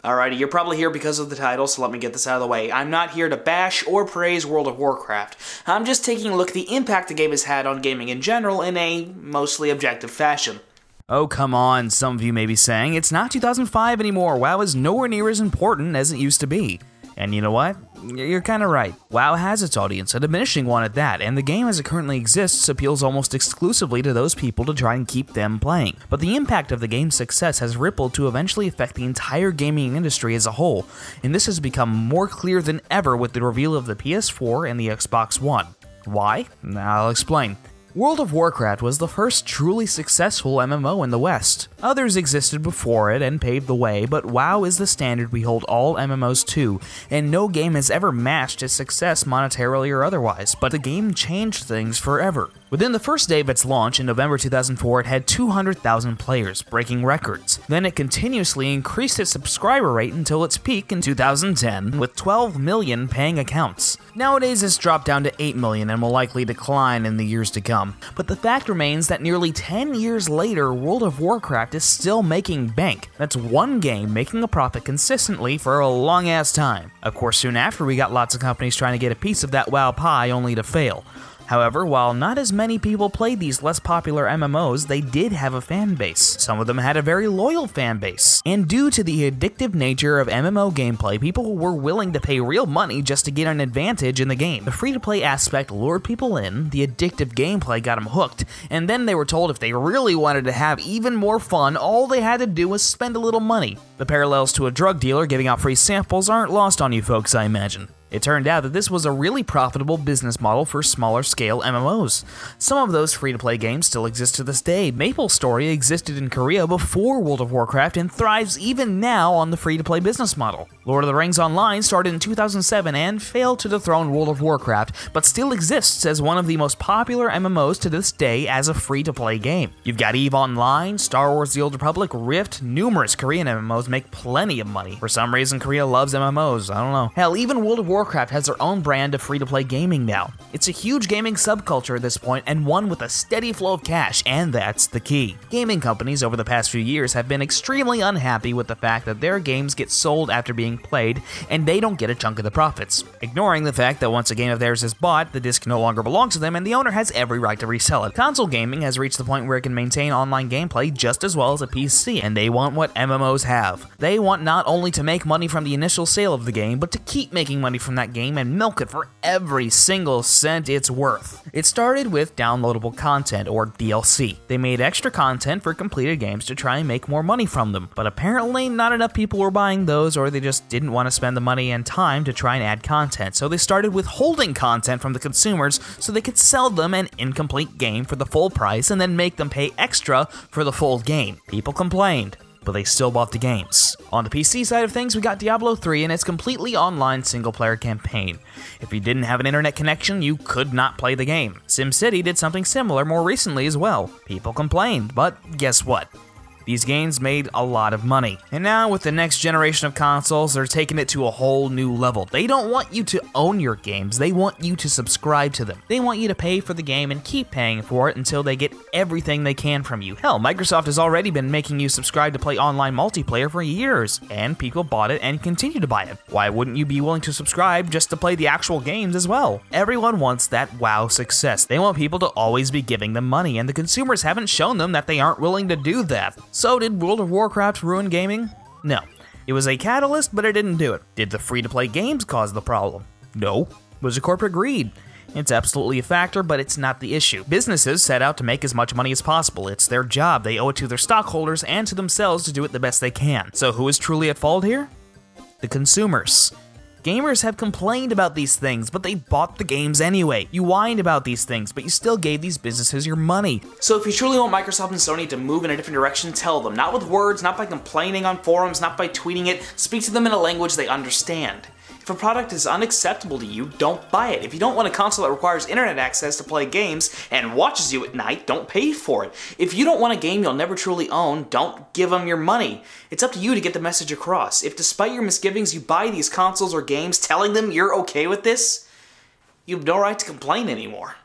Alrighty, you're probably here because of the title, so let me get this out of the way. I'm not here to bash or praise World of Warcraft. I'm just taking a look at the impact the game has had on gaming in general in a mostly objective fashion. Oh, come on, some of you may be saying. It's not 2005 anymore. WoW is nowhere near as important as it used to be. And you know what? You're kinda right. WoW has its audience, a diminishing one at that, and the game as it currently exists appeals almost exclusively to those people to try and keep them playing. But the impact of the game's success has rippled to eventually affect the entire gaming industry as a whole, and this has become more clear than ever with the reveal of the PS4 and the Xbox One. Why? I'll explain. World of Warcraft was the first truly successful MMO in the West. Others existed before it and paved the way, but WoW is the standard we hold all MMOs to, and no game has ever matched its success monetarily or otherwise, but the game changed things forever. Within the first day of its launch in November 2004, it had 200,000 players, breaking records. Then it continuously increased its subscriber rate until its peak in 2010, with 12 million paying accounts. Nowadays, it's dropped down to 8 million and will likely decline in the years to come. But the fact remains that nearly 10 years later, World of Warcraft is still making bank. That's one game making a profit consistently for a long-ass time. Of course, soon after, we got lots of companies trying to get a piece of that WoW pie only to fail. However, while not as many people played these less popular MMOs, they did have a fan base. Some of them had a very loyal fan base. And due to the addictive nature of MMO gameplay, people were willing to pay real money just to get an advantage in the game. The free-to-play aspect lured people in, the addictive gameplay got them hooked, and then they were told if they really wanted to have even more fun, all they had to do was spend a little money. The parallels to a drug dealer giving out free samples aren't lost on you folks, I imagine. It turned out that this was a really profitable business model for smaller scale MMOs. Some of those free-to-play games still exist to this day. MapleStory existed in Korea before World of Warcraft and thrives even now on the free-to-play business model. Lord of the Rings Online started in 2007 and failed to dethrone World of Warcraft, but still exists as one of the most popular MMOs to this day as a free-to-play game. You've got EVE Online, Star Wars The Old Republic, Rift, numerous Korean MMOs make plenty of money. For some reason, Korea loves MMOs, I don't know. Hell, even World of Warcraft has their own brand of free-to-play gaming now. It's a huge gaming subculture at this point, and one with a steady flow of cash, and that's the key. Gaming companies over the past few years have been extremely unhappy with the fact that their games get sold after being played, and they don't get a chunk of the profits, ignoring the fact that once a game of theirs is bought, the disc no longer belongs to them, and the owner has every right to resell it. Console gaming has reached the point where it can maintain online gameplay just as well as a PC, and they want what MMOs have. They want not only to make money from the initial sale of the game, but to keep making money from that game and milk it for every single cent it's worth. It started with downloadable content, or DLC. They made extra content for completed games to try and make more money from them, but apparently not enough people were buying those, or they just didn't want to spend the money and time to try and add content, so they started withholding content from the consumers so they could sell them an incomplete game for the full price and then make them pay extra for the full game. People complained, but they still bought the games. On the PC side of things, we got Diablo 3 and its completely online single-player campaign. If you didn't have an internet connection, you could not play the game. SimCity did something similar more recently as well. People complained, but guess what? These games made a lot of money. And now with the next generation of consoles, they're taking it to a whole new level. They don't want you to own your games, they want you to subscribe to them. They want you to pay for the game and keep paying for it until they get everything they can from you. Hell, Microsoft has already been making you subscribe to play online multiplayer for years, and people bought it and continue to buy it. Why wouldn't you be willing to subscribe just to play the actual games as well? Everyone wants that WoW success. They want people to always be giving them money, and the consumers haven't shown them that they aren't willing to do that. So did World of Warcraft ruin gaming? No. It was a catalyst, but it didn't do it. Did the free-to-play games cause the problem? No. Was it corporate greed? It's absolutely a factor, but it's not the issue. Businesses set out to make as much money as possible. It's their job. They owe it to their stockholders and to themselves to do it the best they can. So who is truly at fault here? The consumers. Gamers have complained about these things, but they bought the games anyway. You whined about these things, but you still gave these businesses your money. So if you truly want Microsoft and Sony to move in a different direction, tell them. Not with words, not by complaining on forums, not by tweeting it. Speak to them in a language they understand. If a product is unacceptable to you, don't buy it. If you don't want a console that requires internet access to play games and watches you at night, don't pay for it. If you don't want a game you'll never truly own, don't give them your money. It's up to you to get the message across. If despite your misgivings you buy these consoles or games telling them you're okay with this, you have no right to complain anymore.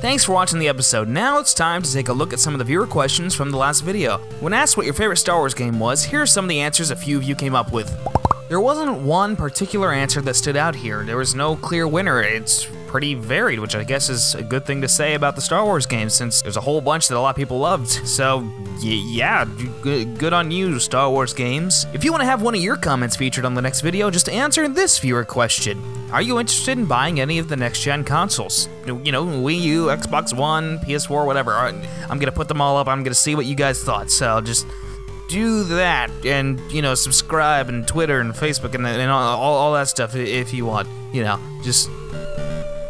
Thanks for watching the episode. Now it's time to take a look at some of the viewer questions from the last video. When asked what your favorite Star Wars game was, here are some of the answers a few of you came up with. There wasn't one particular answer that stood out here. There was no clear winner. It's pretty varied, which I guess is a good thing to say about the Star Wars games, since there's a whole bunch that a lot of people loved. So, yeah, good on you, Star Wars games. If you want to have one of your comments featured on the next video, just answer this viewer question. Are you interested in buying any of the next-gen consoles? You know, Wii U, Xbox One, PS4, whatever. I'm gonna put them all up. I'm gonna see what you guys thought, so just do that, and, you know, subscribe, and Twitter, and Facebook, and all that stuff if you want. You know, just,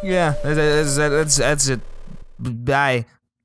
yeah, that's it. Bye.